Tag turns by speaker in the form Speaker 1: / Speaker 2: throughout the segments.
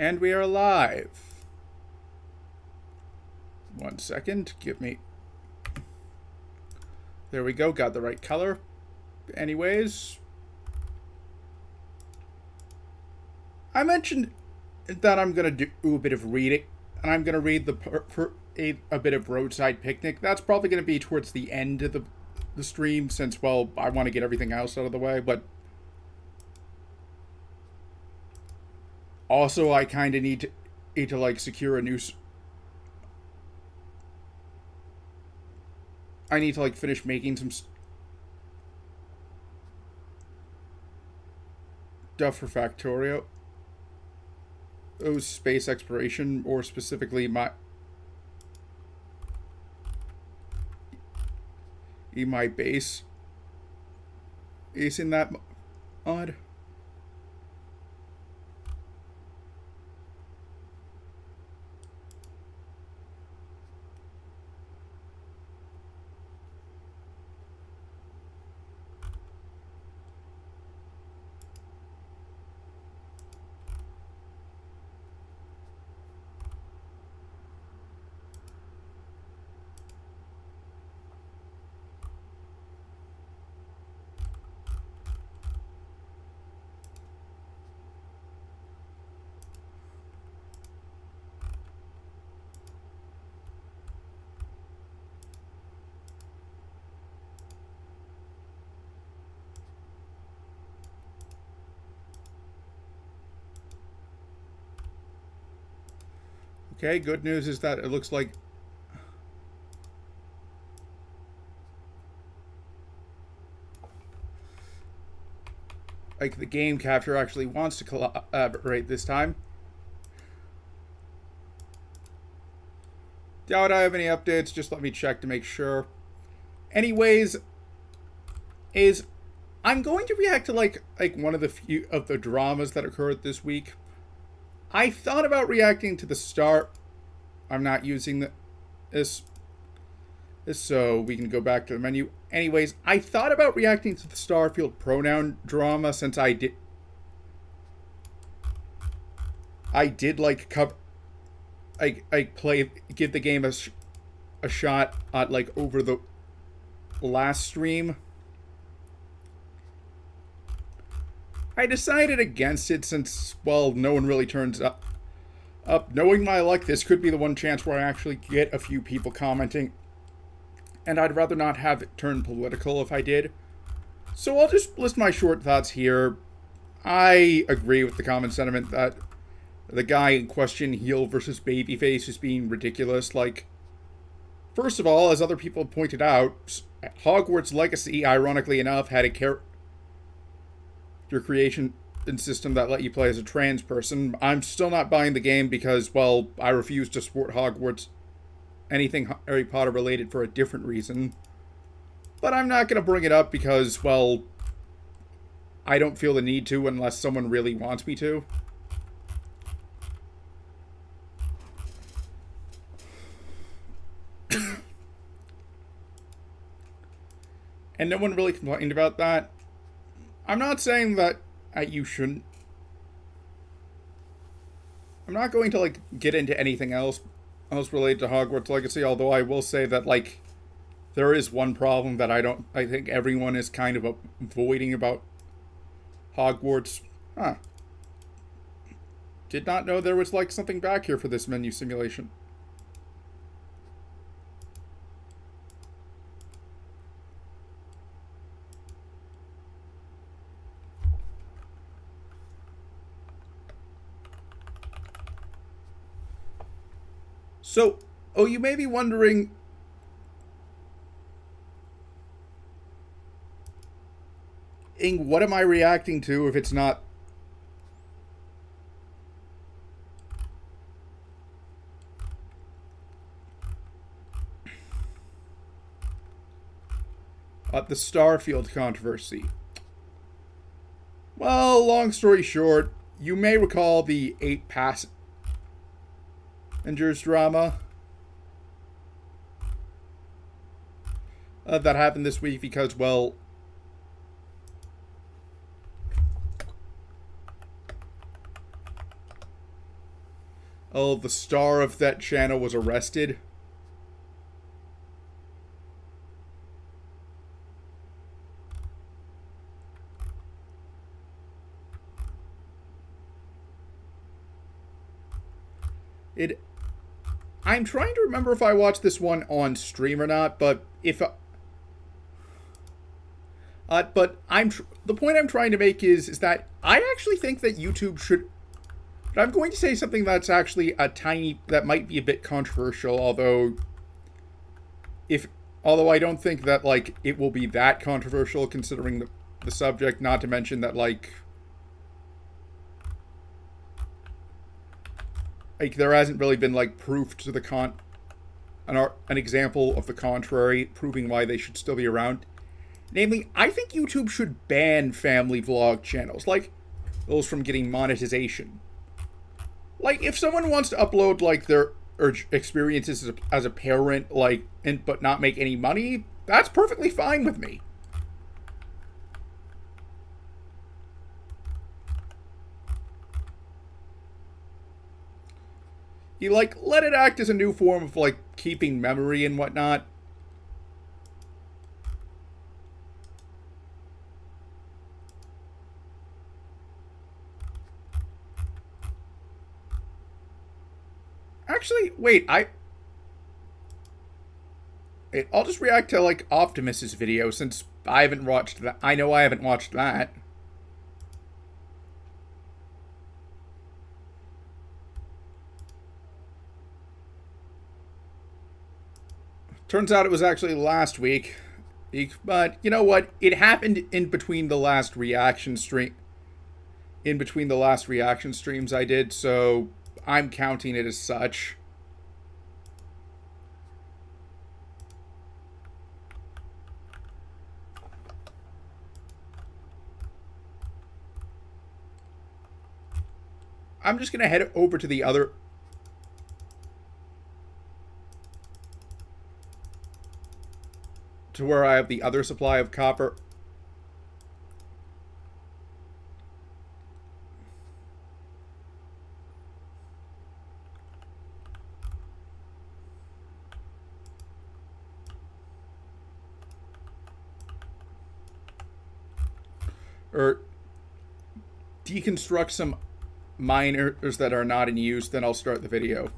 Speaker 1: And we are live. 1 second. Give me... There we go. Got the right color. Anyways. I mentioned that I'm going to do a bit of reading. And I'm going to read a bit of Roadside Picnic. That's probably going to be towards the end of the stream. Since, well, I want to get everything else out of the way. But also, I kind of need to like secure a new... I need to like finish making some stuff for Factorio. Those space exploration, or specifically my base. Isn't that odd? Okay, good news is that it looks like the game capture actually wants to collaborate this time. Doubt I have any updates, just let me check to make sure. Anyways, I'm going to react to like one of the few of the dramas that occurred this week. I thought about reacting to the start. I'm not using this, so we can go back to the menu. Anyways, I thought about reacting to the Starfield pronoun drama since I did like cover, give the game a shot at like over the last stream. I decided against it since, well, no one really turns up. Knowing my luck, this could be the one chance where I actually get a few people commenting. And I'd rather not have it turn political if I did. So I'll just list my short thoughts here. I agree with the common sentiment that the guy in question, heel versus babyface, is being ridiculous. Like, first of all, as other people pointed out, Hogwarts Legacy, ironically enough, had a character creation system that let you play as a trans person. I'm still not buying the game because, well, I refuse to support Hogwarts, anything Harry Potter related, for a different reason. But I'm not going to bring it up because, well, I don't feel the need to unless someone really wants me to. And no one really complained about that. I'm not saying that you shouldn't. I'm not going to like get into anything else related to Hogwarts Legacy, although I will say that like there is one problem that I think everyone is kind of avoiding about Hogwarts. Did not know there was like something back here for this menu simulation. So, you may be wondering, what am I reacting to if it's not the Starfield controversy? Well, long story short, you may recall the 8 passengers drama that happened this week because, well, Oh, the star of that channel was arrested. I'm trying to remember if I watched this one on stream or not, but the point I'm trying to make is that I actually think that YouTube should. But I'm going to say something that's actually that might be a bit controversial, although I don't think that like it will be that controversial considering the subject. Not to mention that like there hasn't really been like proof to the an example of the contrary proving why they should still be around. Namely, I think YouTube should ban family vlog channels like those from getting monetization. Like if someone wants to upload like their experiences as a parent, but not make any money, that's perfectly fine with me. You like let it act as a new form of like keeping memory and whatnot. Actually, wait, I'll just react to like Optimus's video since I haven't watched that. I know I haven't watched that. Turns out it was actually last week. But you know what? It happened in between the last reaction stream. In between the last reaction streams I did, so I'm counting it as such. I'm just gonna head over to the other. To where I have the other supply of copper. Or deconstruct some miners that are not in use, then I'll start the video.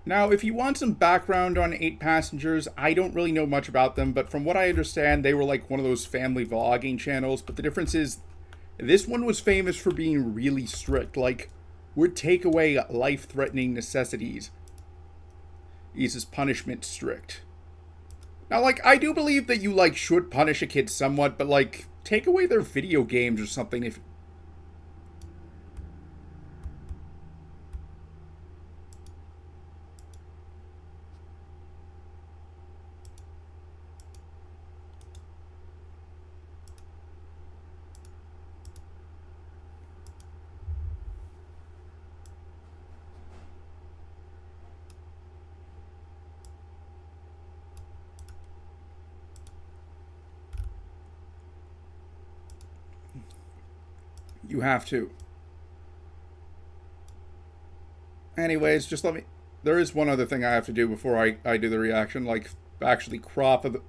Speaker 1: Now, if you want some background on 8 Passengers, I don't really know much about them, but from what I understand, they were like one of those family vlogging channels. But the difference is, this one was famous for being really strict, like, would take away life-threatening necessities. Is punishment strict. Now, like, I do believe that you, like, should punish a kid somewhat, but, like, take away their video games or something if... You have to. Anyways, just let me... There is one other thing I have to do before I do the reaction, like actually crop the...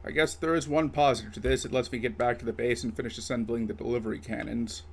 Speaker 1: I guess there is one positive to this. It lets me get back to the base and finish assembling the delivery cannons.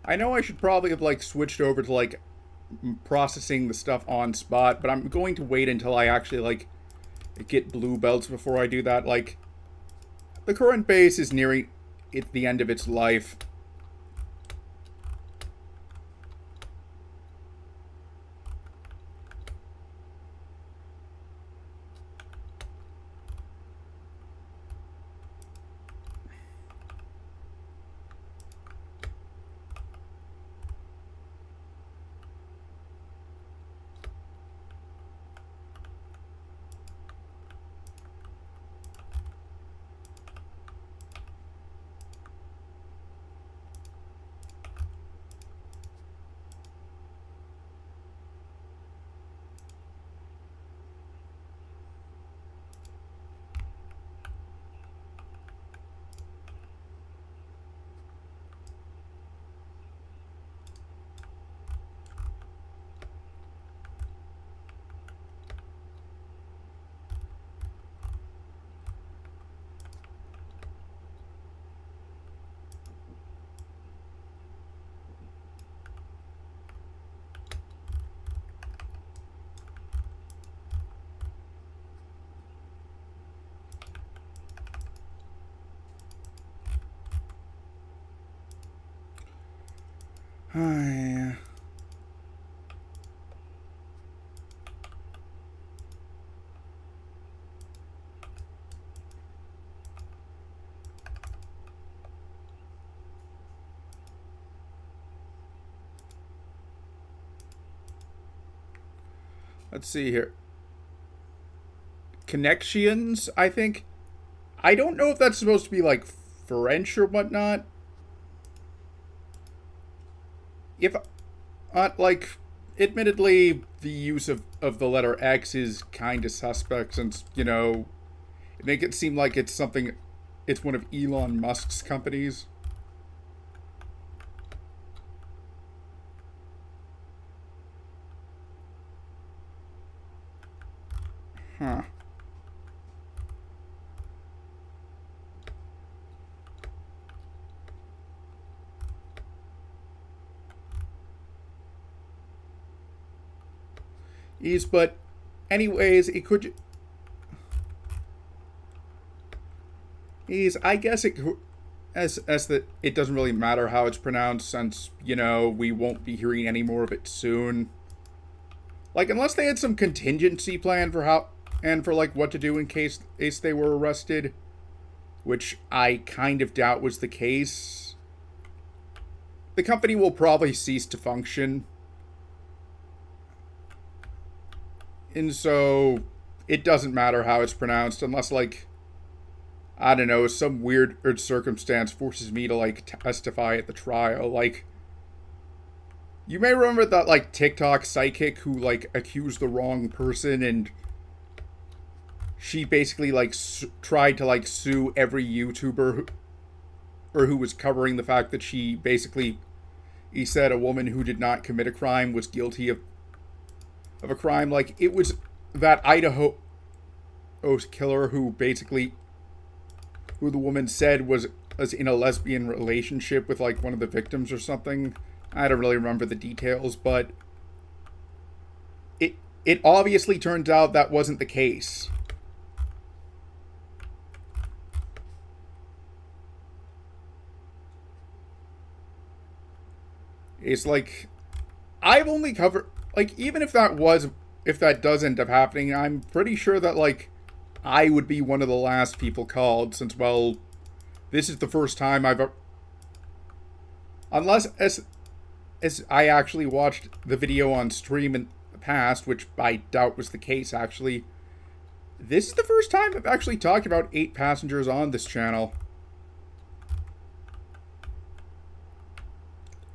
Speaker 1: I know I should probably have, like, switched over to, like, processing the stuff on spot, but I'm going to wait until I actually, like, get blue belts before I do that. Like, the current base is nearing the end of its life. Let's see here. Connections, I think. I don't know if that's supposed to be, like, French or whatnot. If, like, admittedly, the use of the letter X is kind of suspect since, you know, it make it seem like it's something, it's one of Elon Musk's companies. Huh. But anyways, it could. I guess it as that it doesn't really matter how it's pronounced since, you know, we won't be hearing any more of it soon. Like, unless they had some contingency plan for how and for, like, what to do in case they were arrested, which I kind of doubt was the case. The company will probably cease to function. And so it doesn't matter how it's pronounced unless, like, I don't know, some weird circumstance forces me to, like, testify at the trial. Like, you may remember that, like, TikTok psychic who, like, accused the wrong person and she basically, like, tried to, like, sue every YouTuber who was covering the fact that he said a woman who did not commit a crime was guilty of a crime. Like, it was that Idaho killer who the woman said was in a lesbian relationship with, like, one of the victims or something. I don't really remember the details, but it obviously turns out that wasn't the case. It's like, I've only covered, like, even if that does end up happening, I'm pretty sure that, like, I would be one of the last people called since, well, this is the first time unless as I actually watched the video on stream in the past, which I doubt was the case actually, this is the first time I've actually talked about 8 passengers on this channel.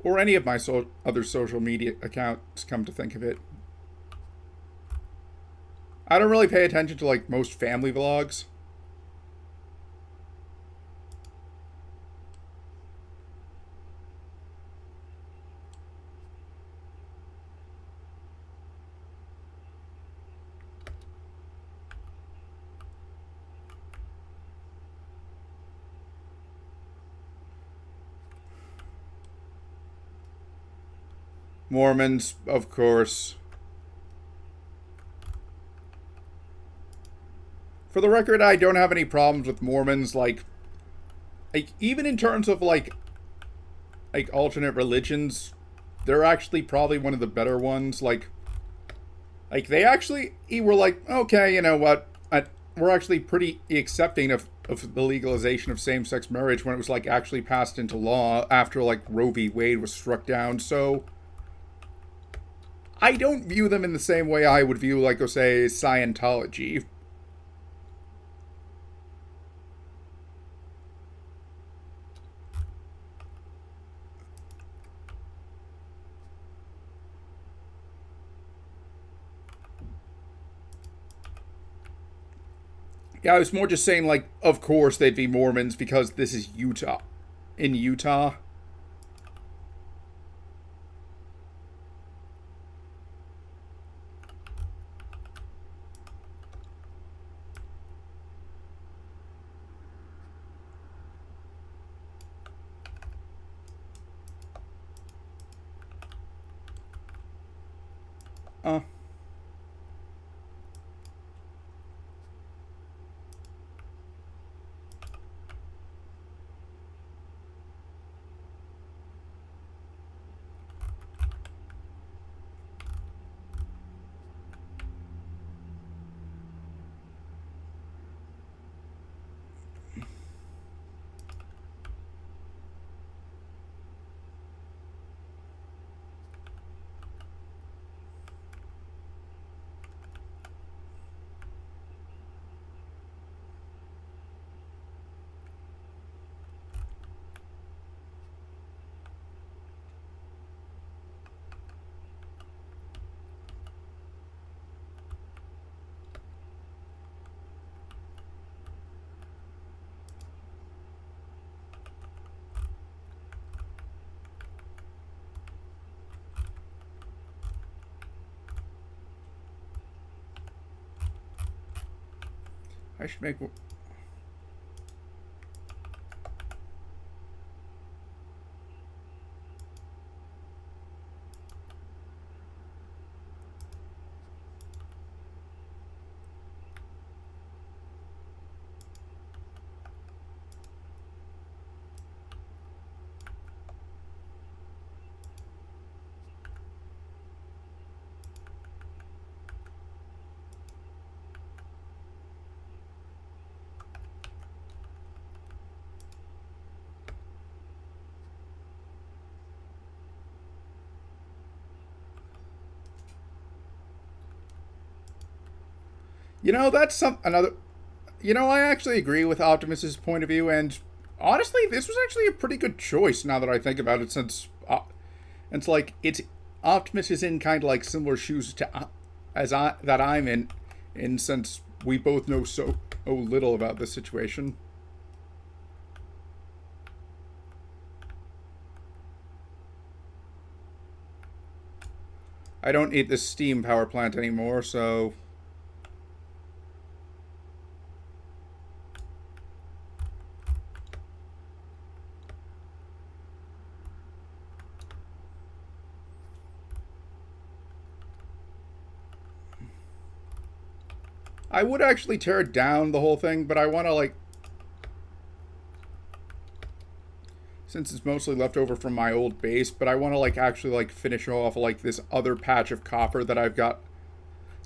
Speaker 1: Or any of my other social media accounts, come to think of it. I don't really pay attention to, like, most family vlogs. Mormons, of course. For the record, I don't have any problems with Mormons, like even in terms of like alternate religions, they're actually probably one of the better ones. Like they actually were like, okay, you know what? We're actually pretty accepting of the legalization of same-sex marriage when it was like actually passed into law after like Roe v. Wade was struck down. So I don't view them in the same way I would view, like, say, Scientology. Yeah, I was more just saying, like, of course they'd be Mormons because this is Utah. In Utah. Uh. I should make... You know, that's another... You know, I actually agree with Optimus's point of view, and honestly, this was actually a pretty good choice now that I think about it, since it's like Optimus is in kind of like similar shoes to that I'm in since we both know so little about this situation. I don't need this steam power plant anymore, so... I would actually tear down the whole thing, but I want to, like... Since it's mostly left over from my old base, but I want to, like, actually, like, finish off, like, this other patch of copper that I've got...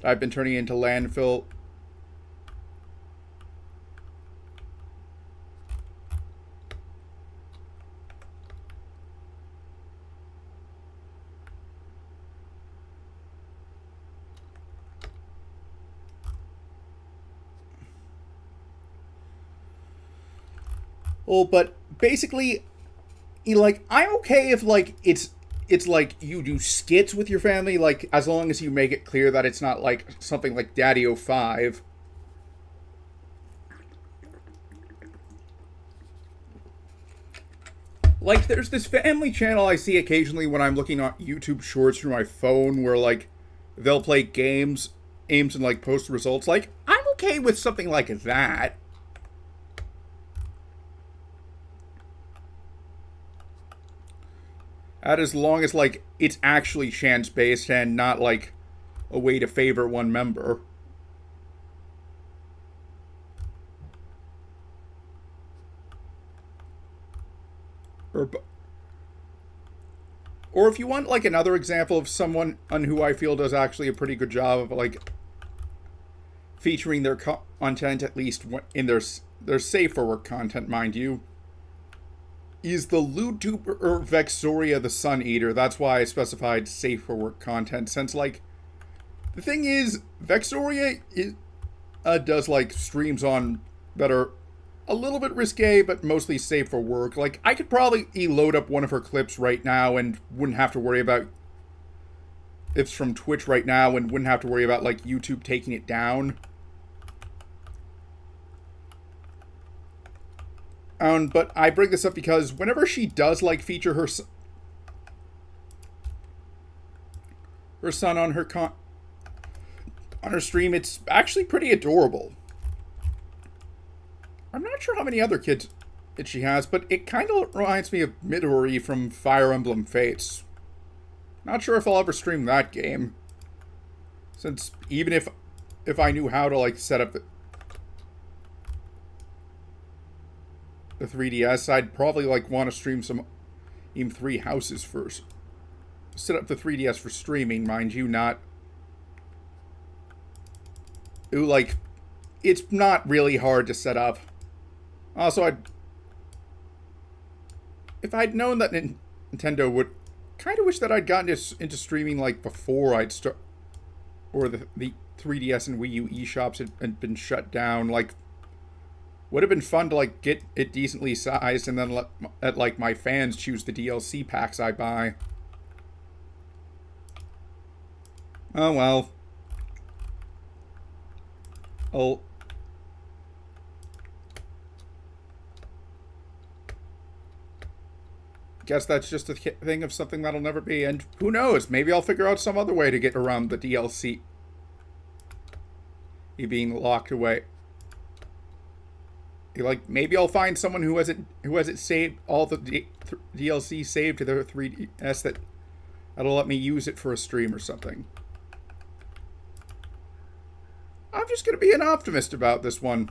Speaker 1: that I've been turning into landfill. Oh, but basically, like, I'm okay if like it's like you do skits with your family, like as long as you make it clear that it's not like something like Daddy O 05. Like, there's this family channel I see occasionally when I'm looking at YouTube Shorts through my phone, where like they'll play games and like post results. Like, I'm okay with something like that. That as long as like it's actually chance based and not like a way to favor one member. Or or if you want like another example of someone on who I feel does actually a pretty good job of like featuring their content, at least in their safe for work content, mind you, is the YouTuber Vexoria the Sun Eater. That's why I specified safe for work content, since like the thing is, Vexoria does like streams on that are a little bit risque, but mostly safe for work. Like, I could probably load up one of her clips right now and wouldn't have to worry about it's from Twitch right now and wouldn't have to worry about like YouTube taking it down. But I bring this up because whenever she does like feature her son on her stream, it's actually pretty adorable. I'm not sure how many other kids she has, but it kind of reminds me of Midori from Fire Emblem Fates. Not sure if I'll ever stream that game, since even if I knew how to like set up the 3DS, I'd probably like want to stream some even 3 houses first. Set up the 3DS for streaming, mind you, not. Ooh, like, it's not really hard to set up. Also, if I'd known that Nintendo would, kind of wish that I'd gotten into streaming like before I'd start, or the 3DS and Wii U eShops had been shut down. Like, would have been fun to like get it decently sized and then let like my fans choose the DLC packs I buy. Oh well. Oh. Guess that's just a thing of something that'll never be, and who knows, maybe I'll figure out some other way to get around the DLC being locked away. Like, maybe I'll find someone who has it saved, all the DLC saved to their 3DS, that'll let me use it for a stream or something. I'm just gonna be an optimist about this one.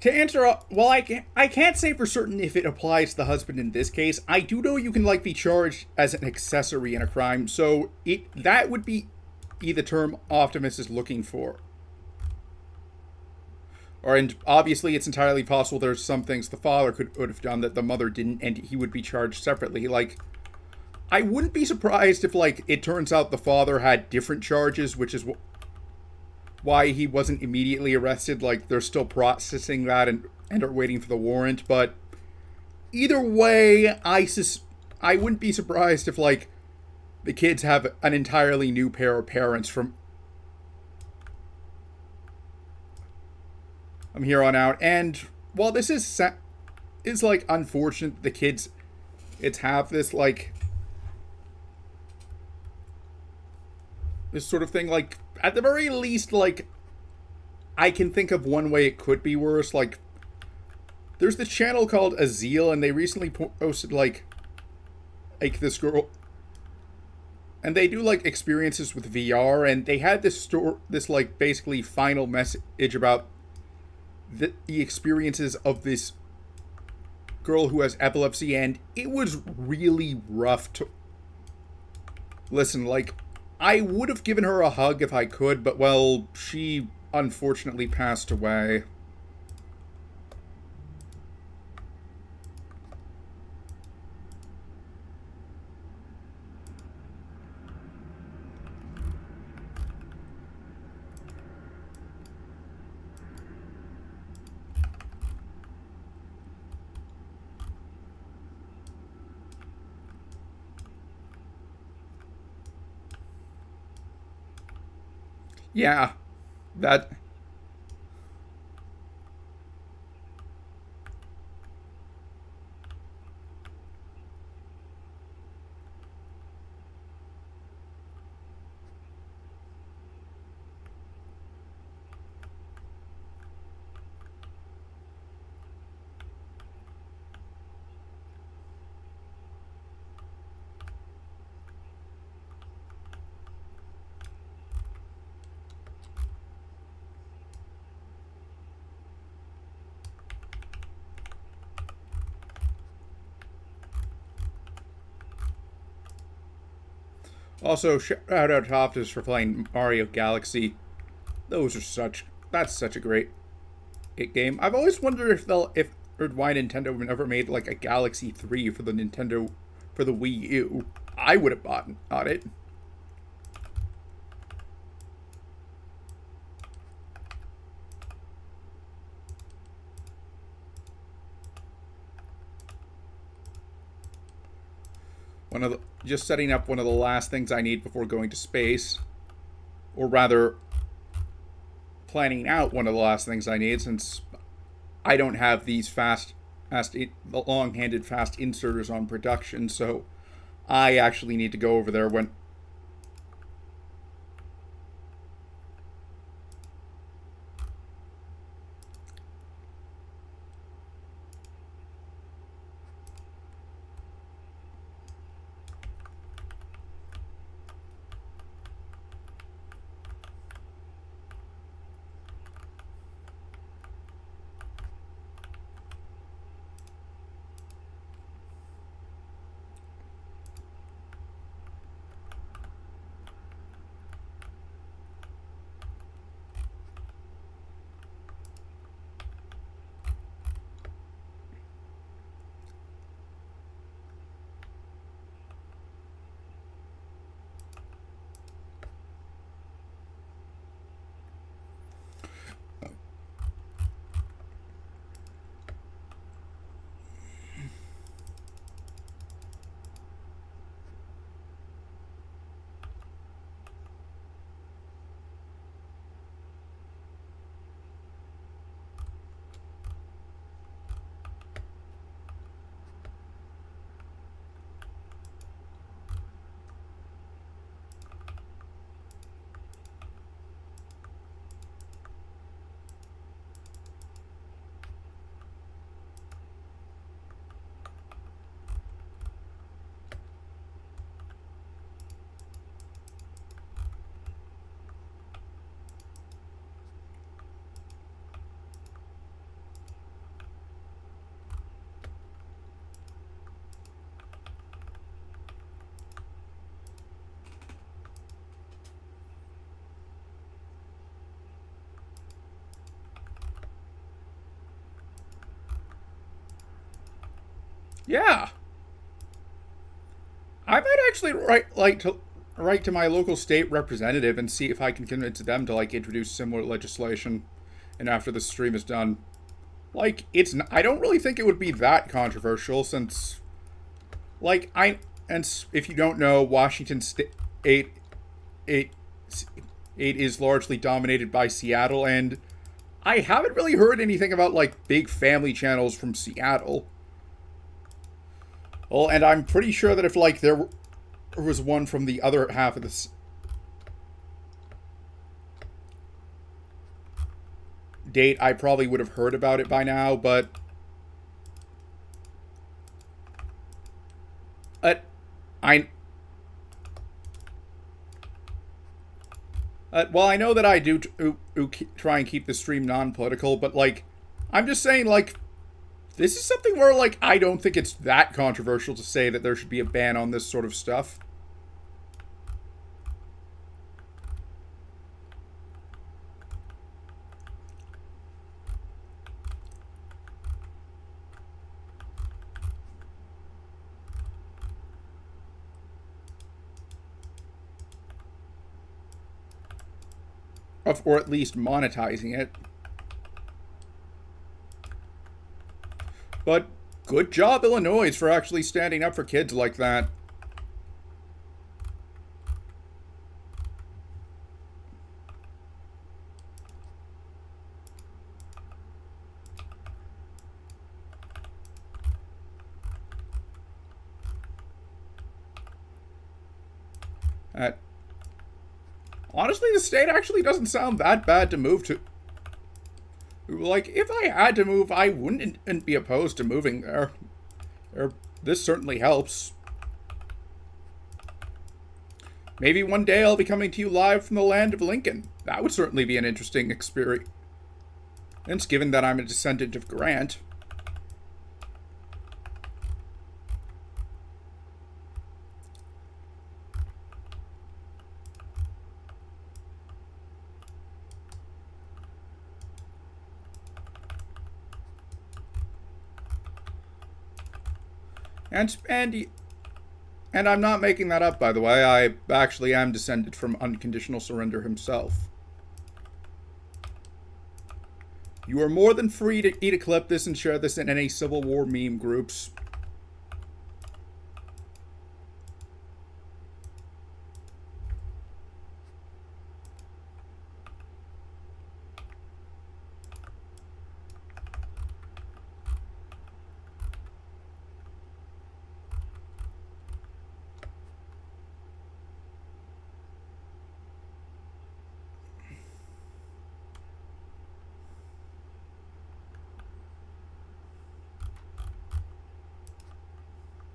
Speaker 1: To answer, well, I can't say for certain if it applies to the husband in this case. I do know you can like be charged as an accessory in a crime, so that would be the term Optimus is looking for. And obviously, it's entirely possible there's some things the father would have done that the mother didn't, and he would be charged separately. Like, I wouldn't be surprised if like it turns out the father had different charges, which is why he wasn't immediately arrested. Like, they're still processing that and are waiting for the warrant. But either way, I wouldn't be surprised if like the kids have an entirely new pair of parents from here on out. And while this is like unfortunate, the kids have this like this sort of thing. Like, at the very least, like, I can think of one way it could be worse. Like, there's this channel called Azil, and they recently posted like this girl, and they do like experiences with VR, and they had this like basically final message about the experiences of this girl who has epilepsy, and it was really rough to listen. Like, I would have given her a hug if I could, but well, she unfortunately passed away. Yeah, that. Also, shout out to Optus for playing Mario Galaxy. That's such a great game. I've always wondered if or why Nintendo never made like a Galaxy 3 for the Wii U. I would have bought it. Just setting up one of the last things I need before going to space, or rather planning out one of the last things I need, since I don't have these long-handed fast inserters on production, so I actually need to go over there when Yeah. I might actually write to my local state representative and see if I can convince them to like introduce similar legislation. And after the stream is done, like I don't really think it would be that controversial since, like and if you don't know, Washington State eight eight is largely dominated by Seattle, and I haven't really heard anything about like big family channels from Seattle. Well, and I'm pretty sure that if like there was one from the other half of the date, I probably would have heard about it by now. But uh, I well, I know that I do try and keep the stream non-political, but like I'm just saying, like this is something where like I don't think it's that controversial to say that there should be a ban on this sort of stuff. Or at least monetizing it. But good job, Illinois, for actually standing up for kids like that. Honestly, the state actually doesn't sound that bad to move to. Like, if I had to move, I wouldn't be opposed to moving there. This certainly helps. Maybe one day I'll be coming to you live from the land of Lincoln. That would certainly be an interesting experience, given that I'm a descendant of Grant. And I'm not making that up, by the way. I actually am descended from Unconditional Surrender himself. You are more than free to eat a clip this and share this in any Civil War meme groups.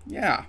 Speaker 1: Yeah.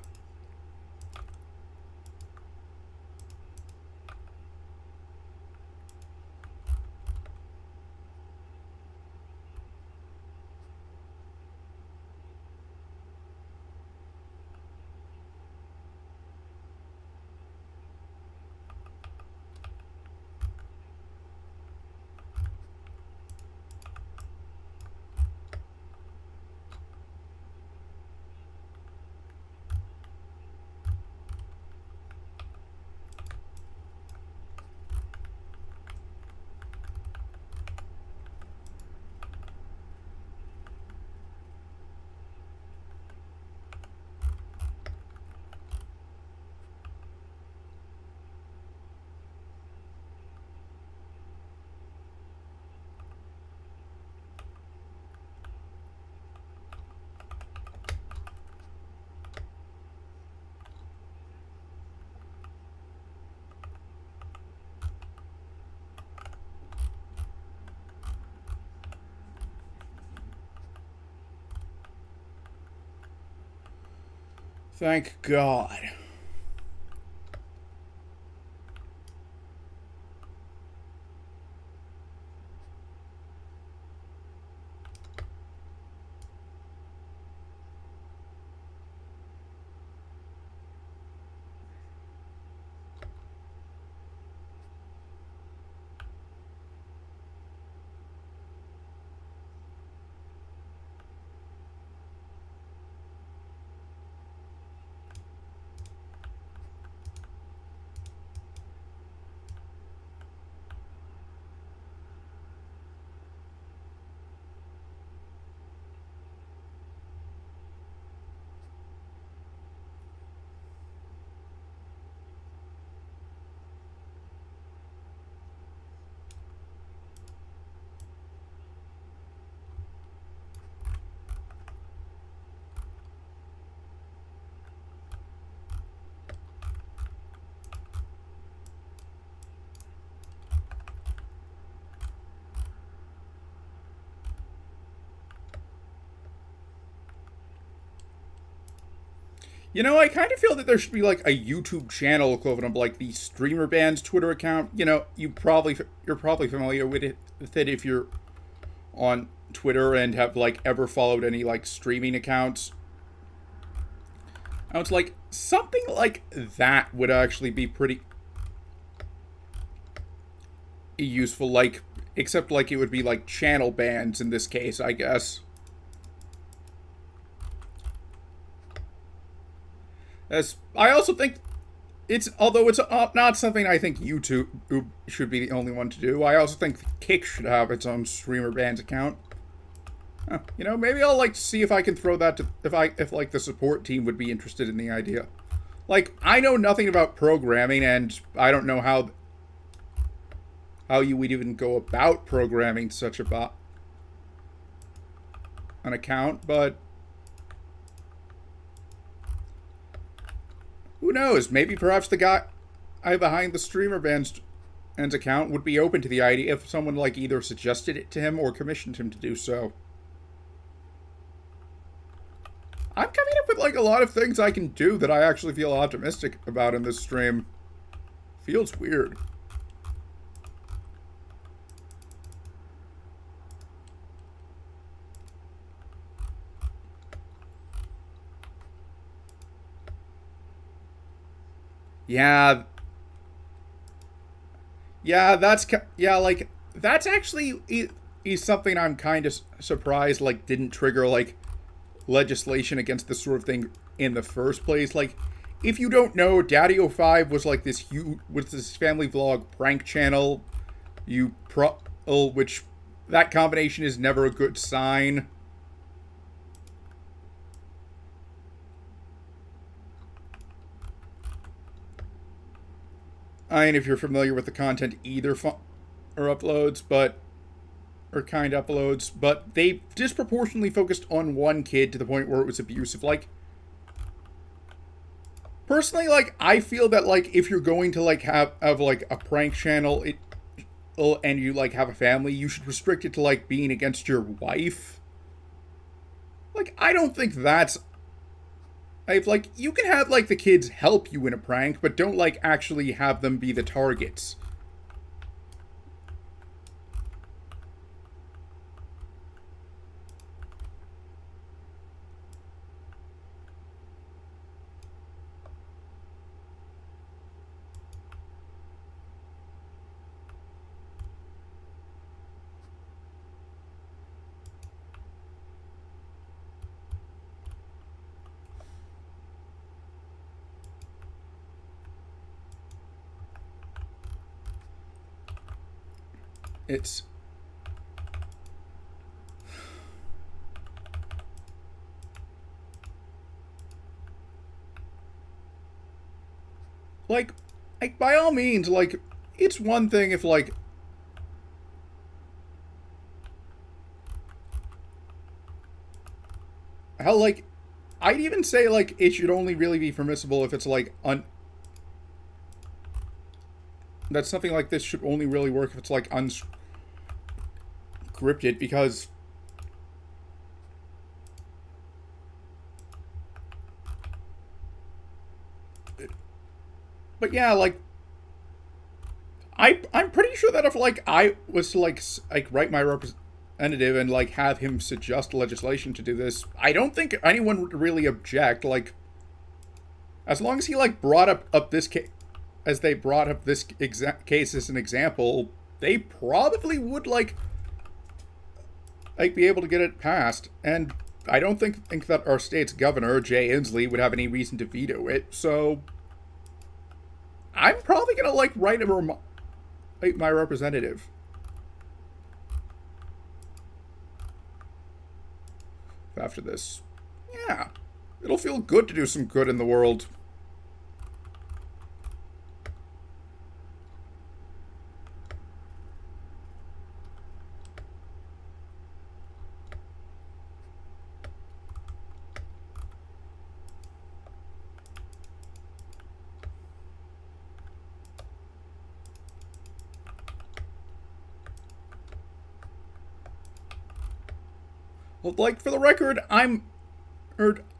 Speaker 1: Thank God. You know, I kind of feel that there should be like a YouTube channel equivalent of like the streamer band's Twitter account. You know, you're probably familiar with it if you're on Twitter and have like ever followed any like streaming accounts. I was like, something like that would actually be pretty useful. Like, except like it would be like channel bans in this case, I guess. As I also think although it's not something I think YouTube should be the only one to do. I also think Kick should have its own streamer bands account. You know, maybe I'll like see if I can throw that to if like the support team would be interested in the idea. Like, I know nothing about programming, and I don't know how you would even go about programming such an account, but who knows? Maybe perhaps the guy behind the streamer band's account would be open to the idea if someone like either suggested it to him or commissioned him to do so. I'm coming up with like a lot of things I can do that I actually feel optimistic about in this stream. Feels weird. Yeah. Yeah, like that's actually is something I'm kind of surprised like didn't trigger like legislation against this sort of thing in the first place. Like, if you don't know, Daddy05 was like this family vlog prank channel. Which that combination is never a good sign. I mean, if you're familiar with the content kind uploads, but they disproportionately focused on one kid to the point where it was abusive. Like, personally, like, I feel that, like, if you're going to, like, have like, a prank channel, and you, like, have a family, you should restrict it to, like, being against your wife. Like, I don't think that's... like, you can have, like, the kids help you in a prank, but don't, like, actually have them be the targets. It's... like, by all means, like, it's one thing if, like... hell, like, I'd even say, like, it should only really be permissible if it's, like, that something like this should only really work if it's, like, unscripted, because... but yeah, like... I'm pretty sure that if, like, I was to, like write my representative and, like, have him suggest legislation to do this, I don't think anyone would really object. Like, as long as he, like, brought up this case... as they brought up this case as an example, they probably would, like be able to get it passed. And I don't think that our state's governor, Jay Inslee, would have any reason to veto it, so... I'm probably gonna, like, write my representative. After this. Yeah. It'll feel good to do some good in the world. Well, like, for the record,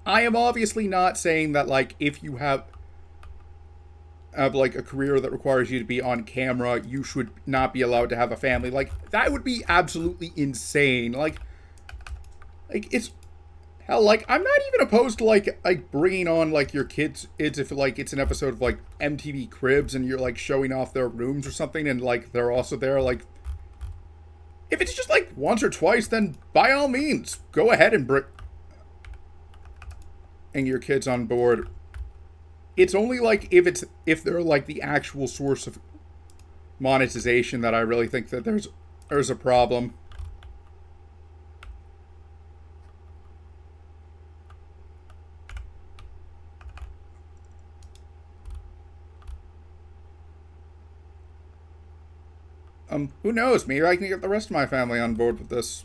Speaker 1: I am obviously not saying that, like, if you have like a career that requires you to be on camera, you should not be allowed to have a family. Like, that would be absolutely insane. Like it's hell. Like, I'm not even opposed to like bringing on like your kids. It's if like it's an episode of like MTV Cribs and you're like showing off their rooms or something, and like they're also there. Like, if it's just like once or twice, then by all means, go ahead and bring your kids on board. It's only like if they're like the actual source of monetization that I really think that there's a problem. Who knows? Maybe I can get the rest of my family on board with this.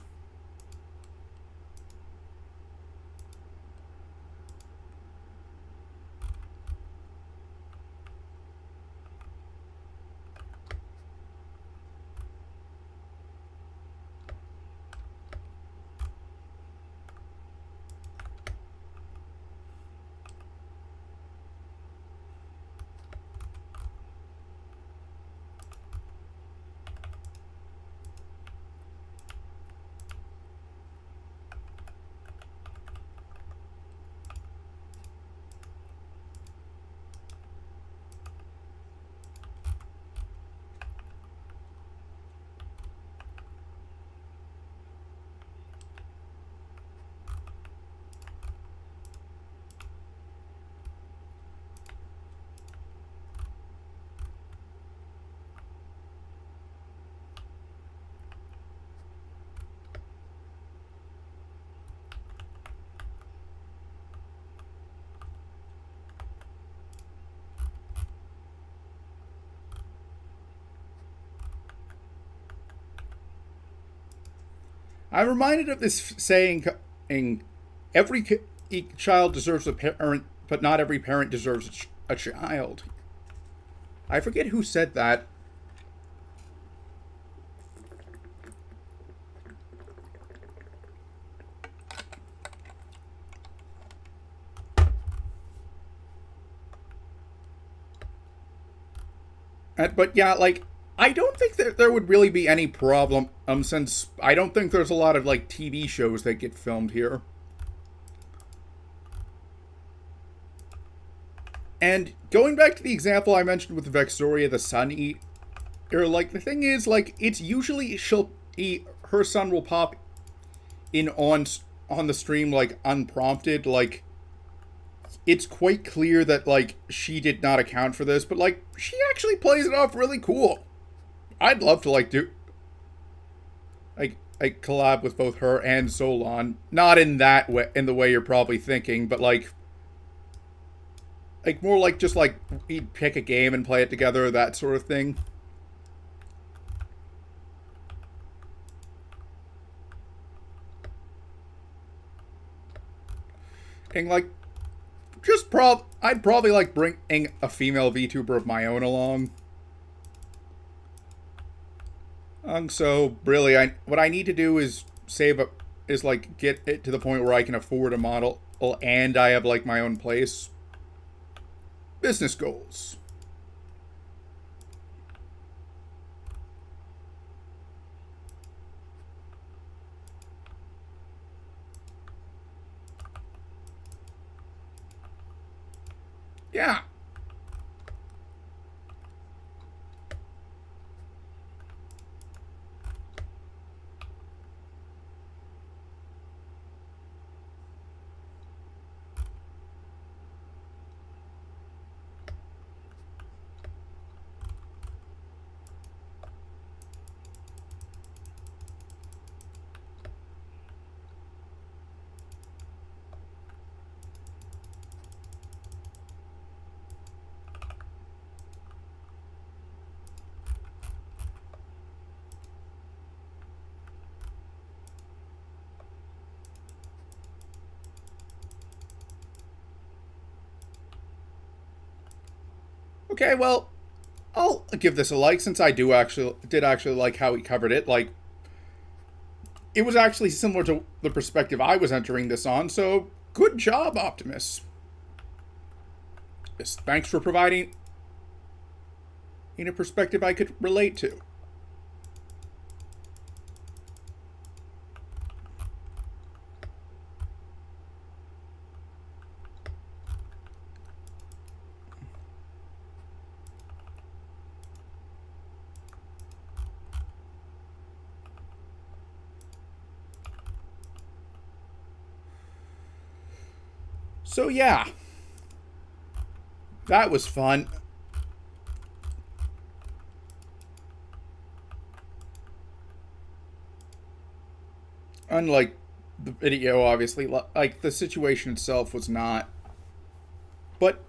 Speaker 1: I'm reminded of this saying, every child deserves a parent, but not every parent deserves a child. I forget who said that. But yeah, like, I don't think that there would really be any problem, since I don't think there's a lot of, like, TV shows that get filmed here. And going back to the example I mentioned with Vexoria the Sun Eater, like, the thing is, like, it's usually her son will pop in on the stream, like, unprompted. Like, it's quite clear that, like, she did not account for this, but, like, she actually plays it off really cool. I'd love to, like, do like collab with both her and Solon. Not in that way, in the way you're probably thinking, but like more like just like we'd pick a game and play it together, that sort of thing. And like, I'd probably like bring a female VTuber of my own along. So really, what I need to do is like get it to the point where I can afford a model, and I have like my own place. Business goals. Yeah. Okay, well, I'll give this a like, since I did actually like how he covered it. Like, it was actually similar to the perspective I was entering this on, so Good job, Optimus. Yes, thanks for providing in a perspective I could relate to. So yeah, that was fun. Unlike the video, obviously, like the situation itself was not. But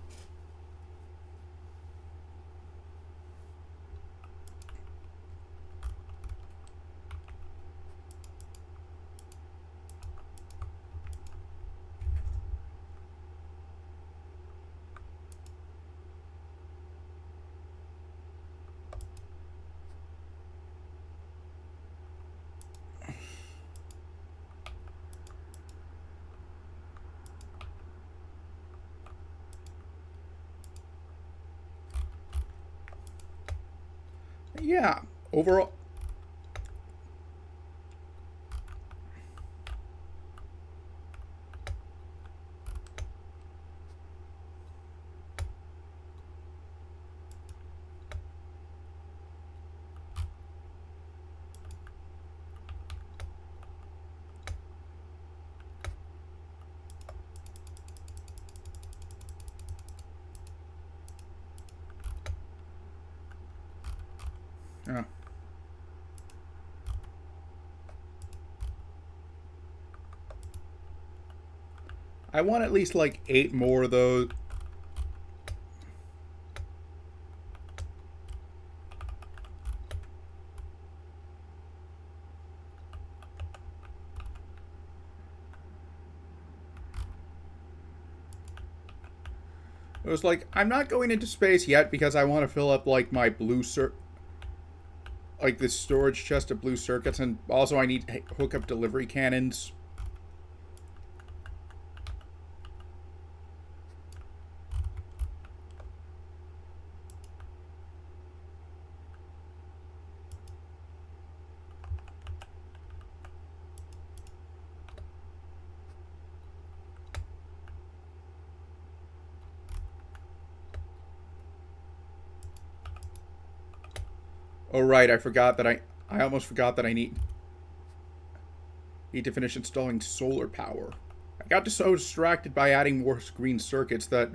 Speaker 1: yeah, overall. Uh, I want at least like 8 more of those. It was like, I'm not going into space yet because I want to fill up like my like this storage chest of blue circuits, and also I need to hook up delivery cannons. Oh right, I forgot that I almost forgot that I need to finish installing solar power. I got so distracted by adding more green circuits that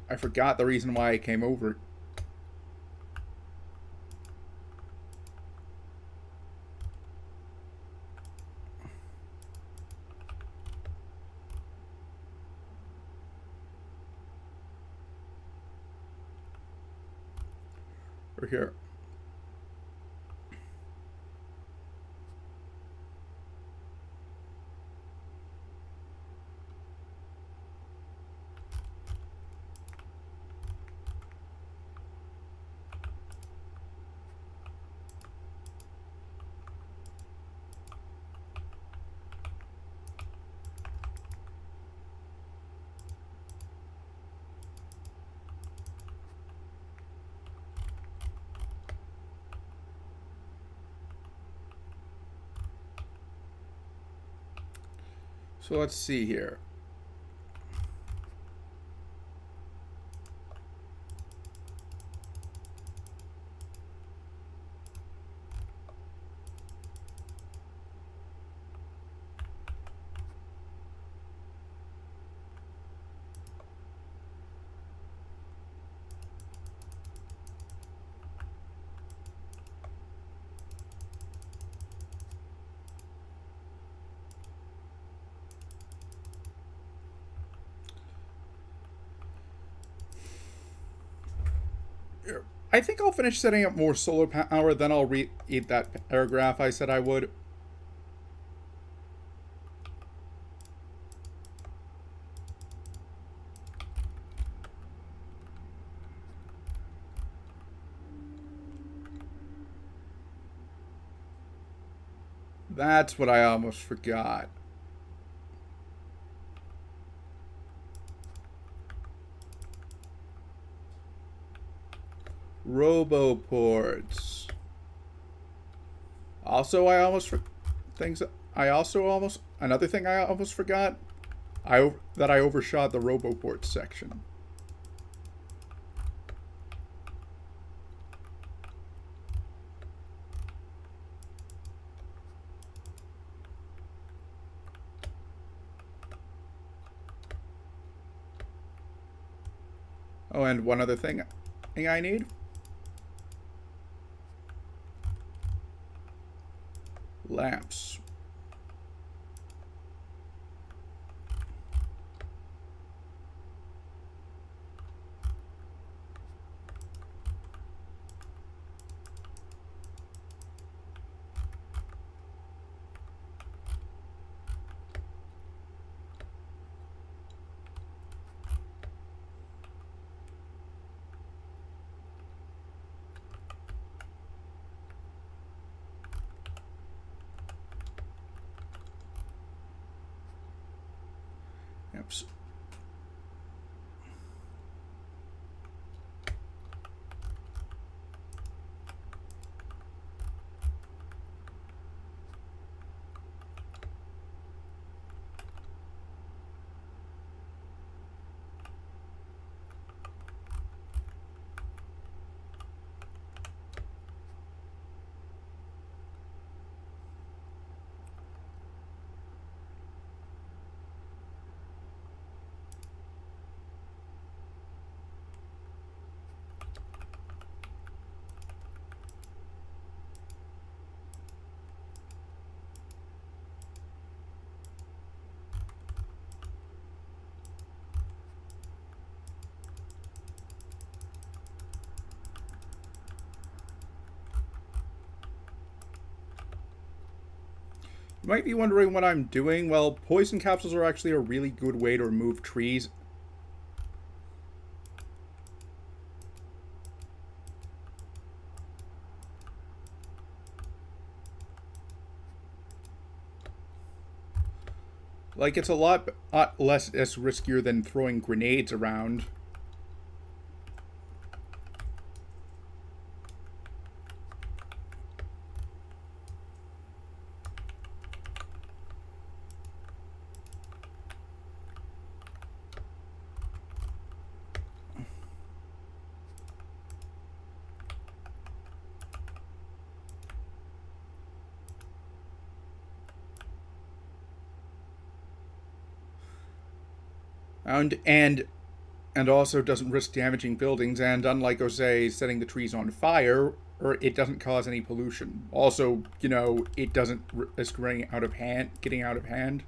Speaker 1: I forgot the reason why I came over. Or here. So let's see here. I think I'll finish setting up more solar power, then I'll read that paragraph I said I would. That's what I almost forgot. Roboports. Also, I almost things. I also almost another thing I almost forgot. I overshot the Roboports section. Oh, and one other thing I need. Lamps. Yep. You might be wondering what I'm doing. Well, poison capsules are actually a really good way to remove trees. Like, it's a lot less riskier than throwing grenades around. And also doesn't risk damaging buildings, and unlike, say, setting the trees on fire, or it doesn't cause any pollution. Also, it doesn't risk getting out of hand.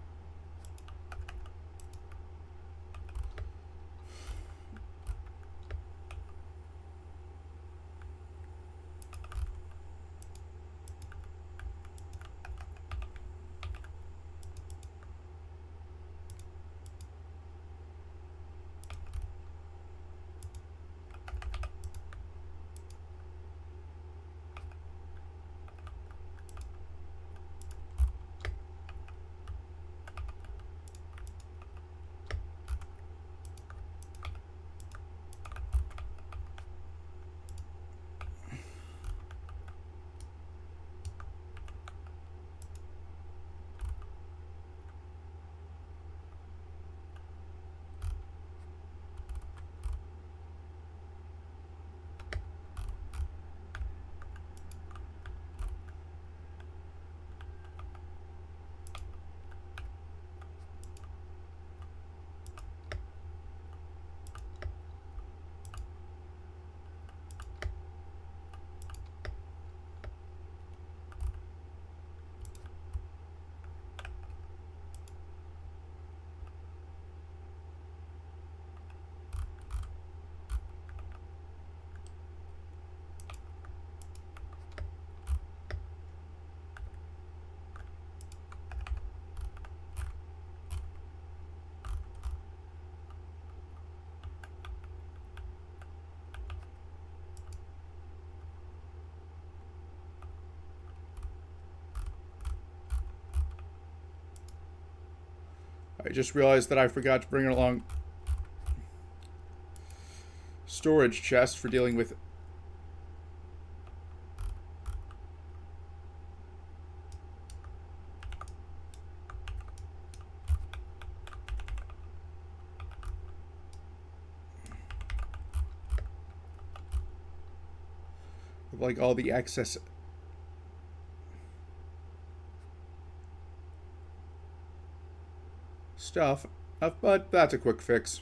Speaker 1: I just realized that I forgot to bring along storage chest for dealing with like all the excess stuff, but that's a quick fix.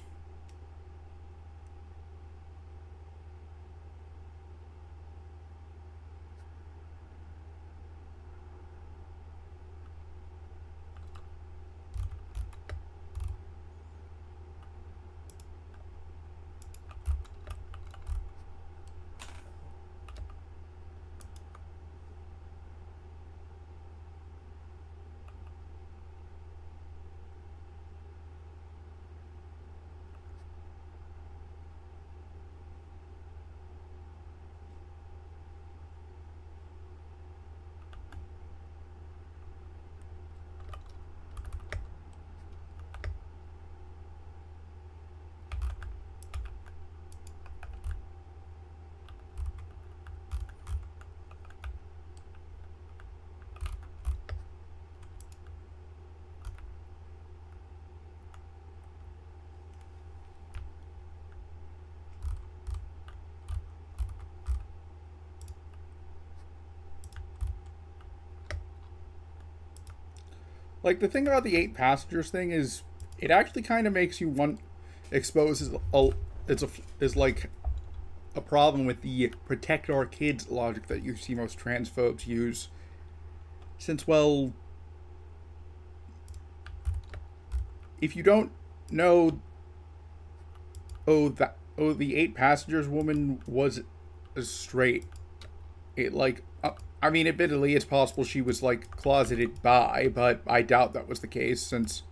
Speaker 1: Like, the thing about the 8 passengers thing is, it actually kind of makes you want exposes a it's a is like a problem with the protect our kids logic that you see most transphobes use. Since, well, if you don't know, the 8 passengers woman was straight. It like I mean, admittedly, it's possible she was like closeted bi, but I doubt that was the case since.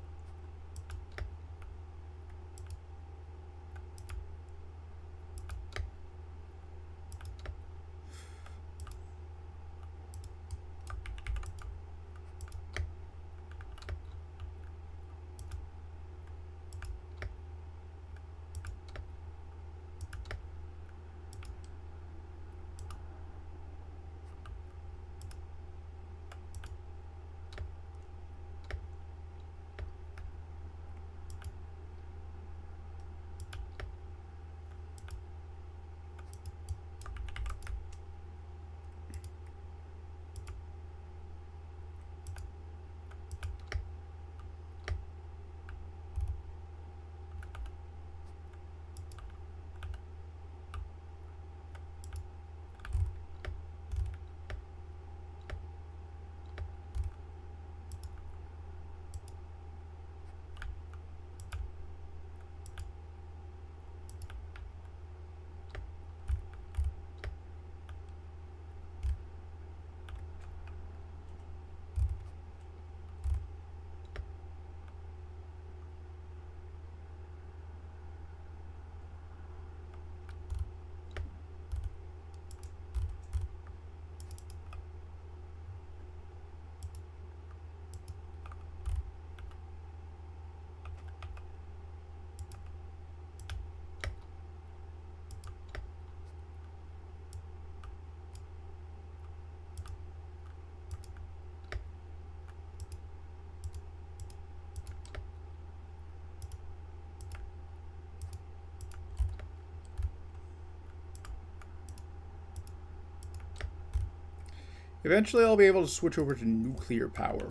Speaker 1: Eventually, I'll be able to switch over to nuclear power.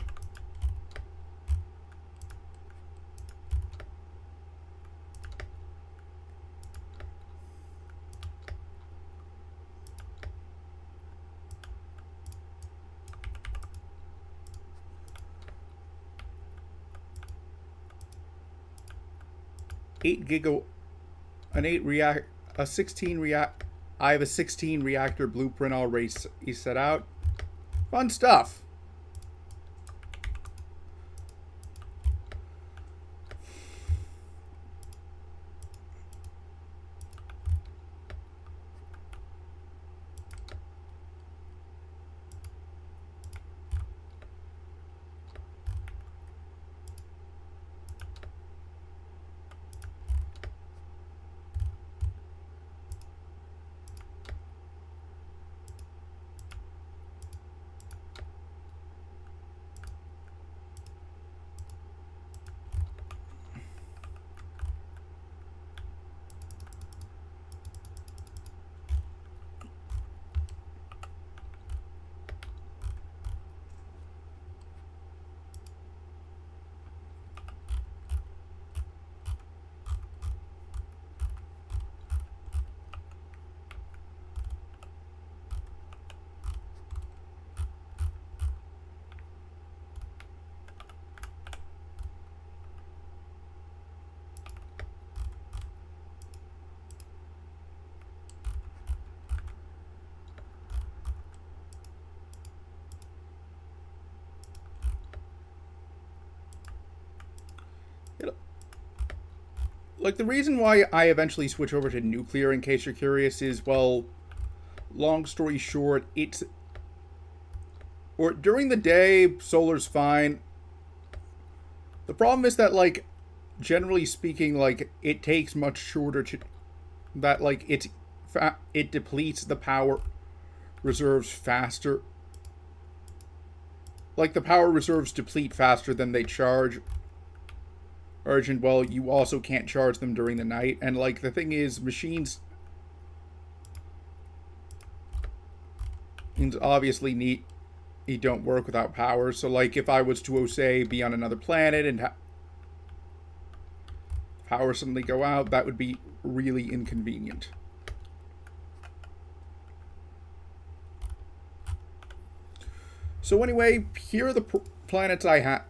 Speaker 1: A 16 react. I have a 16 reactor blueprint already set out. Fun stuff. Like, the reason why I eventually switch over to nuclear, in case you're curious, is, well, long story short, it's... Or during the day, solar's fine. The problem is that, like, generally speaking, like, it takes much shorter to... That, like, it depletes the power reserves faster. Like, the power reserves deplete faster than they charge. Urgent, well, you also can't charge them during the night. And, like, the thing is, machines obviously don't work without power. So, like, if I was to, say, be on another planet and power suddenly go out, that would be really inconvenient. So anyway, here are the planets I have.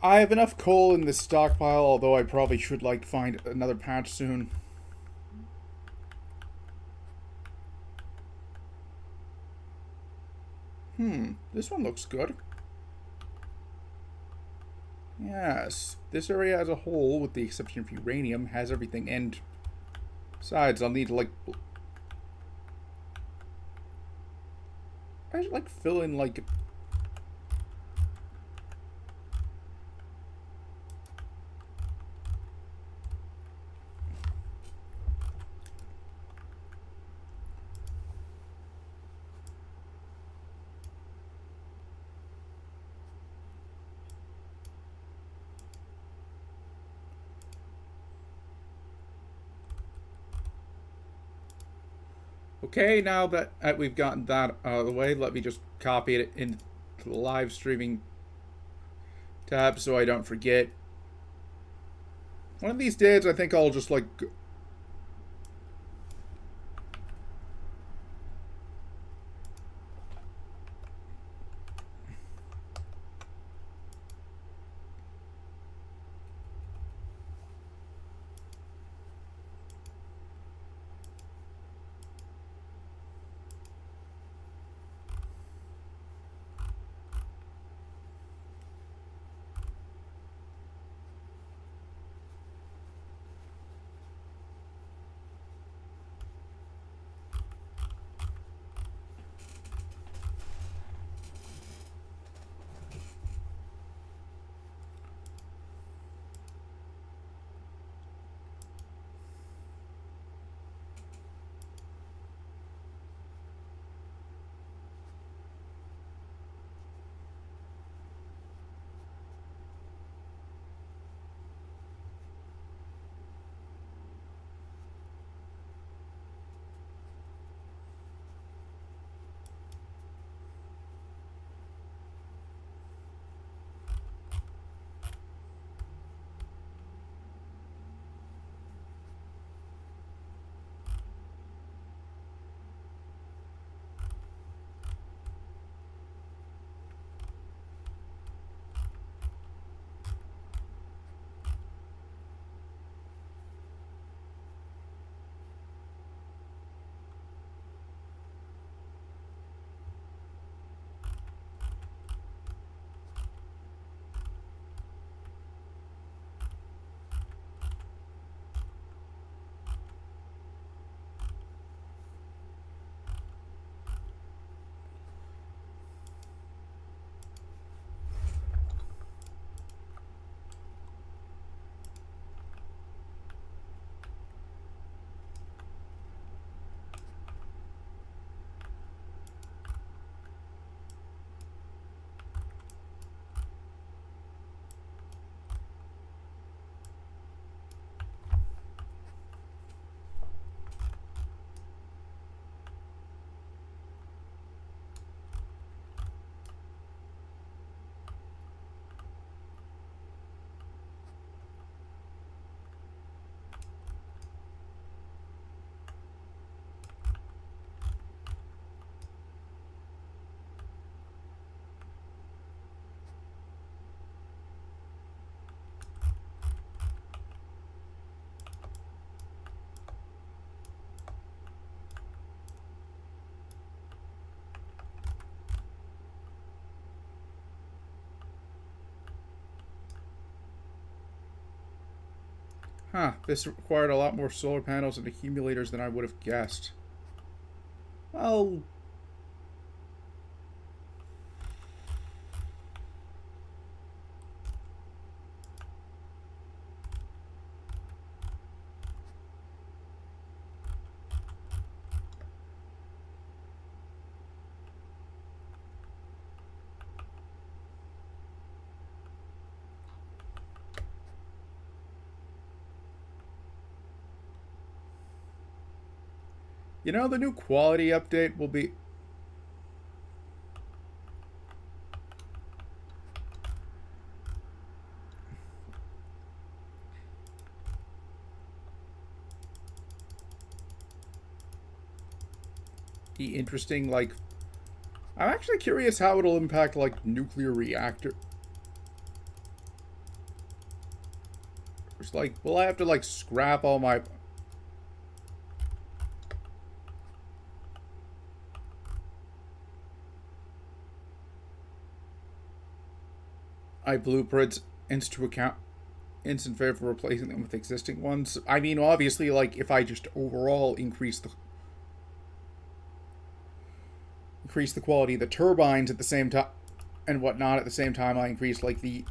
Speaker 1: I have enough coal in this stockpile, although I probably should, like, find another patch soon. This one looks good. Yes, this area as a whole, with the exception of uranium, has everything, and besides, I'll need to, like, I should, like, fill in, like, Okay, now that we've gotten that out of the way, let me just copy it into the live streaming tab so I don't forget. One of these days, I think I'll just like this required a lot more solar panels and accumulators than I would have guessed. Well, you know, the new quality update will be interesting. Like, I'm actually curious how it'll impact like nuclear reactor. It's like, will I have to like scrap all my blueprints into account in favor of replacing them with existing ones? I mean, obviously, like if I just overall increase the quality of the turbines at the same time and whatnot at the same time, I increase like the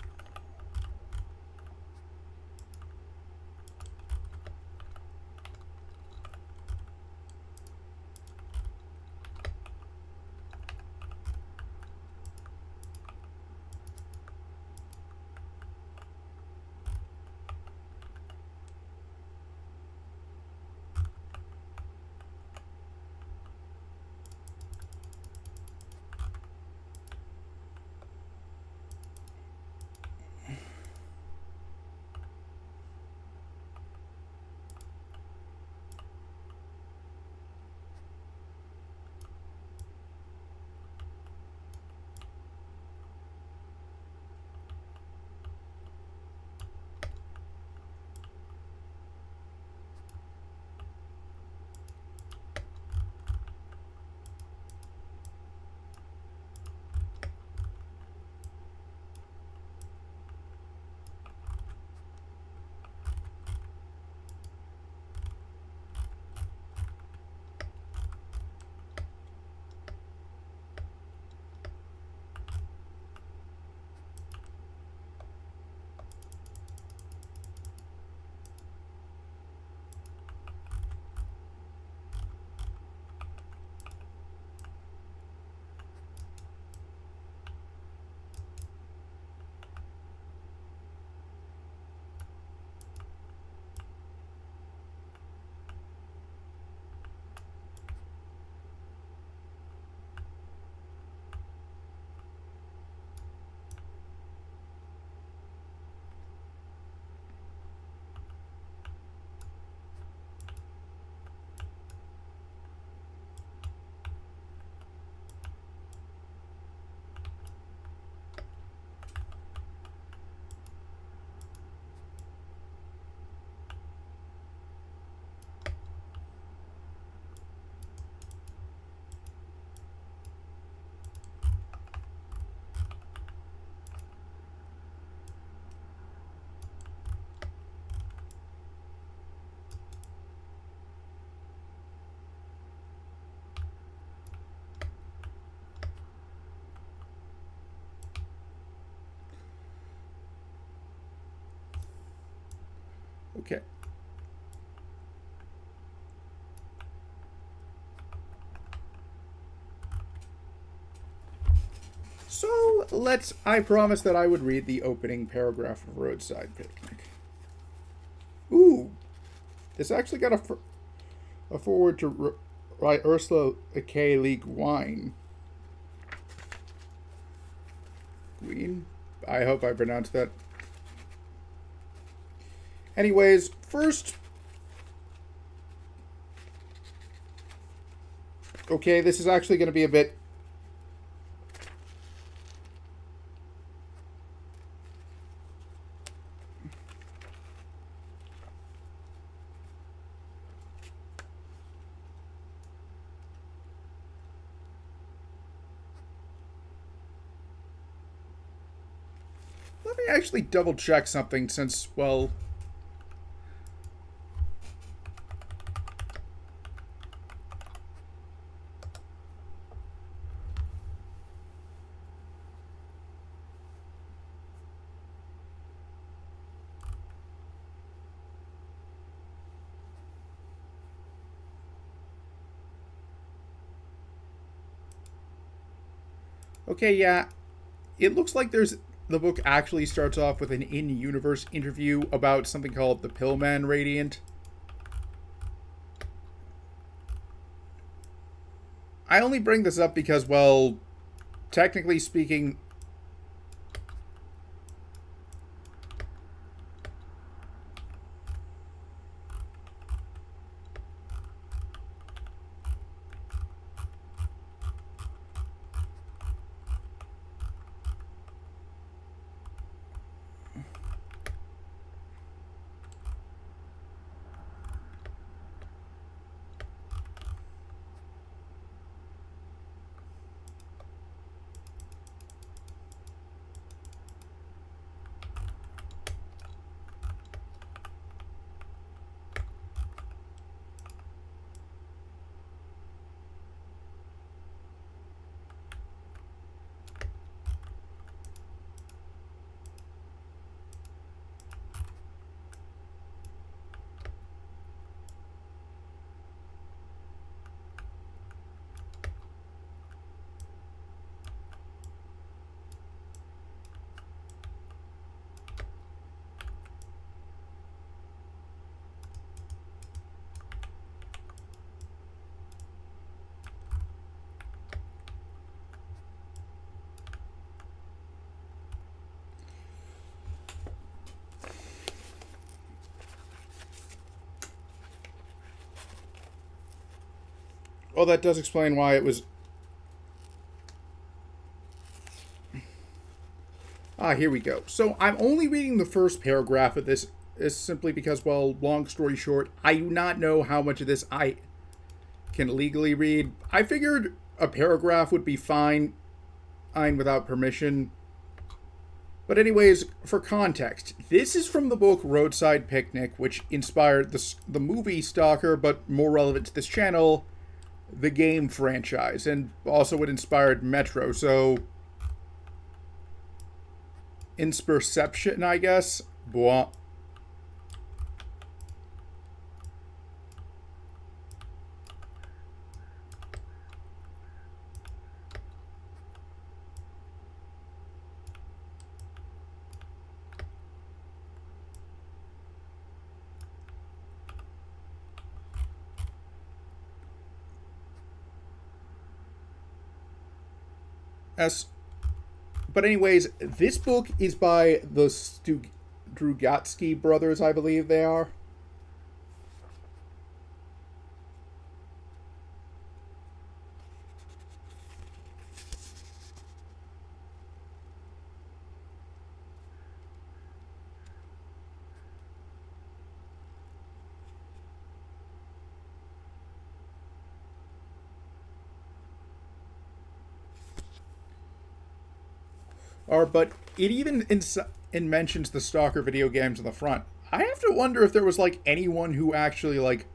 Speaker 1: Okay. So I promised that I would read the opening paragraph of Roadside Picnic. Ooh, this actually got a forward to by Ursula K. Le Guin. Guin? I hope I pronounced that. Anyways, first. Okay, this is actually going to be a bit. Let me actually double check something since, well. Okay, yeah. It looks like the book actually starts off with an in-universe interview about something called the Pillman Radiant. I only bring this up because, well, technically speaking, well, that does explain why it was. Here we go. So I'm only reading the first paragraph of this is simply because, well, long story short, I do not know how much of this I can legally read. I figured a paragraph would be fine without permission. But anyways, for context, this is from the book Roadside Picnic, which inspired the movie Stalker, but more relevant to this channel, the game franchise, and also it inspired Metro, so Insperception, I guess. Blah. S. But anyways, this book is by the Strugatsky brothers, I believe they are. But it even mentions the Stalker video games on the front. I have to wonder if there was like anyone who actually like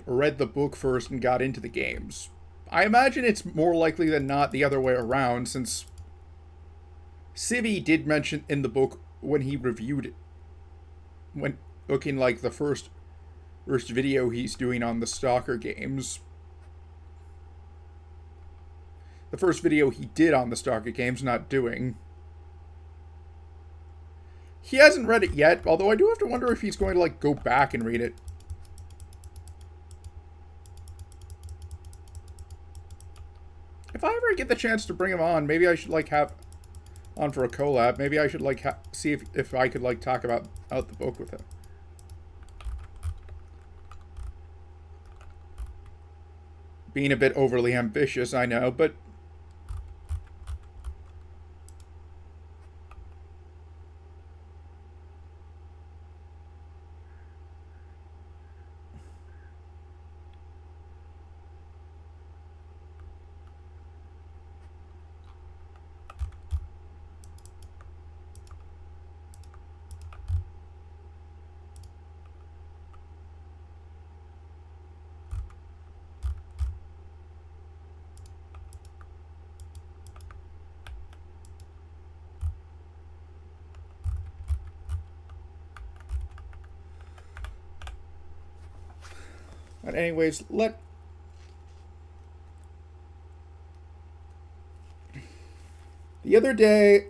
Speaker 1: read the book first and got into the games. I imagine it's more likely than not the other way around, since Civi did mention in the book when he reviewed it, looking like the first video he's doing on the Stalker games. The first video he did on the Stalker games, not doing. He hasn't read it yet, although I do have to wonder if he's going to, like, go back and read it. If I ever get the chance to bring him on, maybe I should, like, have on for a collab. Maybe I should, like, see if I could, like, talk about out the book with him. Being a bit overly ambitious, I know, but but anyways, the other day,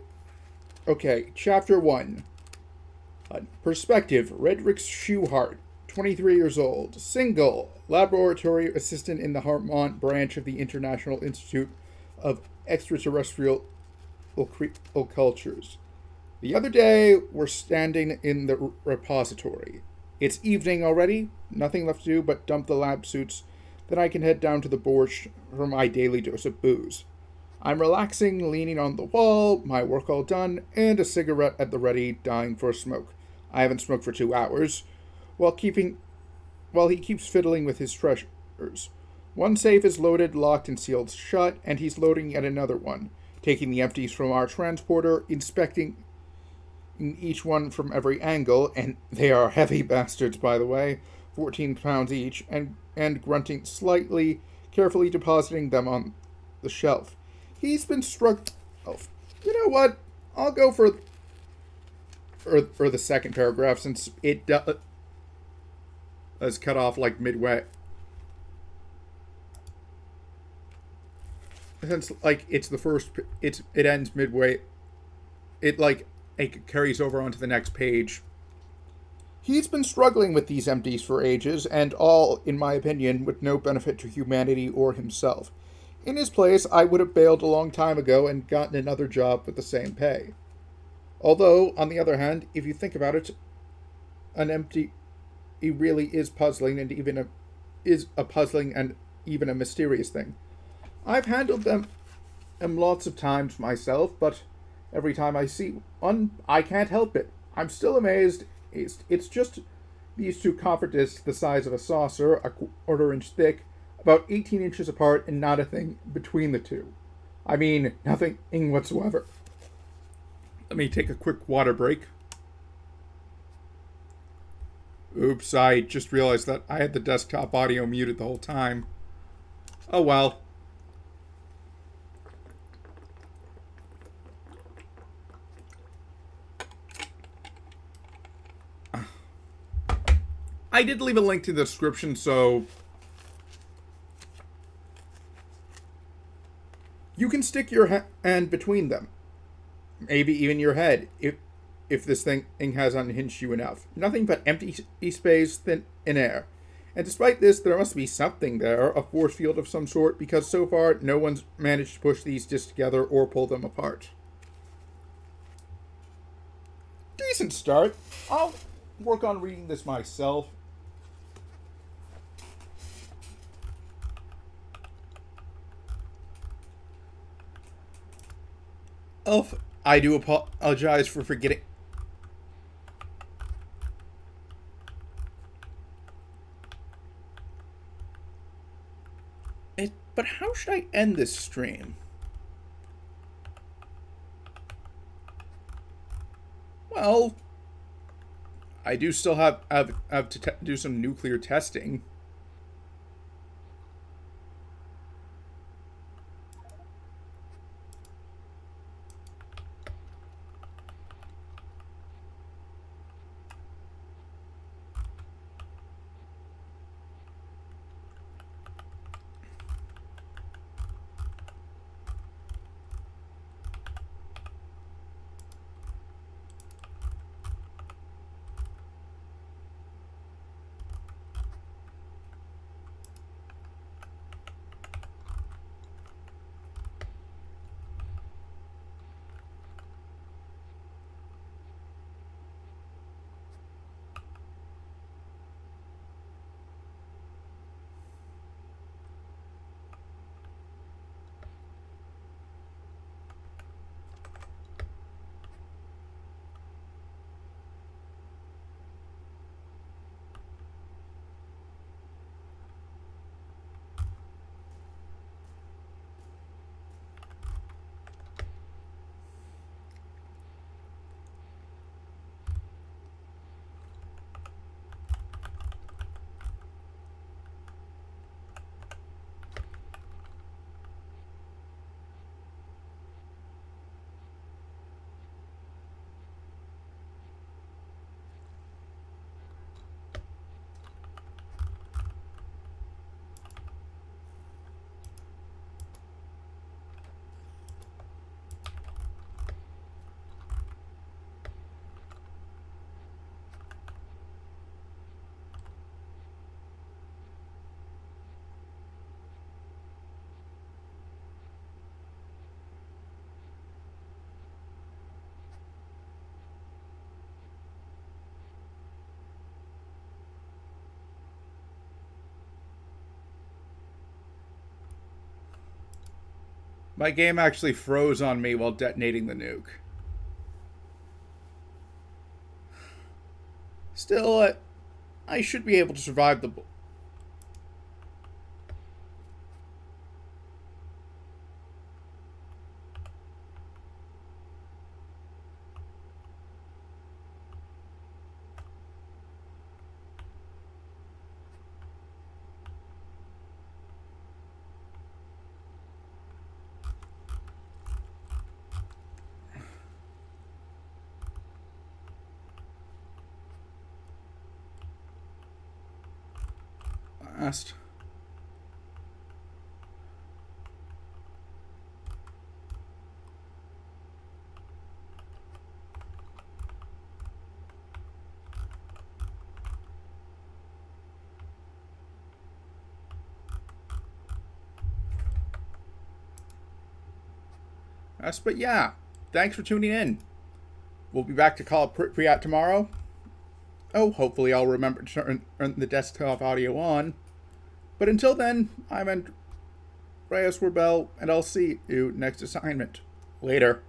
Speaker 1: okay, chapter 1. Perspective, Redrick Schuhart, 23 years old, single, laboratory assistant in the Hartmont branch of the International Institute of Extraterrestrial Cultures. The other day, we're standing in the repository. It's evening already, nothing left to do but dump the lab suits, then I can head down to the Borsch for my daily dose of booze. I'm relaxing, leaning on the wall, my work all done, and a cigarette at the ready, dying for a smoke. I haven't smoked for 2 hours, while he keeps fiddling with his treasures. One safe is loaded, locked, and sealed shut, and he's loading yet another one, taking the empties from our transporter, inspecting each one from every angle, and they are heavy bastards, by the way, 14 pounds each, and grunting slightly, carefully depositing them on the shelf. He's been struck. Oh, you know what? I'll go for the second paragraph, since it is cut off like midway. Since like it's the first, it ends midway. It carries over onto the next page. He's been struggling with these empties for ages, and all, in my opinion, with no benefit to humanity or himself. In his place, I would have bailed a long time ago and gotten another job with the same pay. Although, on the other hand, if you think about it, an empty really is puzzling and even a mysterious thing. I've handled them lots of times myself, but every time I see one, I can't help it. I'm still amazed. It's just these 2 copper discs the size of a saucer, a quarter-inch thick, about 18 inches apart, and not a thing between the 2. I mean, nothing whatsoever. Let me take a quick water break. Oops, I just realized that I had the desktop audio muted the whole time. Oh well. I did leave a link to the description, so you can stick your hand between them. Maybe even your head, if this thing has unhinged you enough. Nothing but empty space, thin air. And despite this, there must be something there, a force field of some sort, because so far no one's managed to push these discs together or pull them apart. Decent start. I'll work on reading this myself. Oh, I do apologize for forgetting. But how should I end this stream? Well, I do still have to do some nuclear testing. My game actually froze on me while detonating the nuke. Still, I should be able to survive the... Last. But yeah, thanks for tuning in. We'll be back to call it Pripyat tomorrow. Oh, hopefully I'll remember to turn the desktop audio on. But until then, I'm Andreas Werbel, and I'll see you next assignment. Later.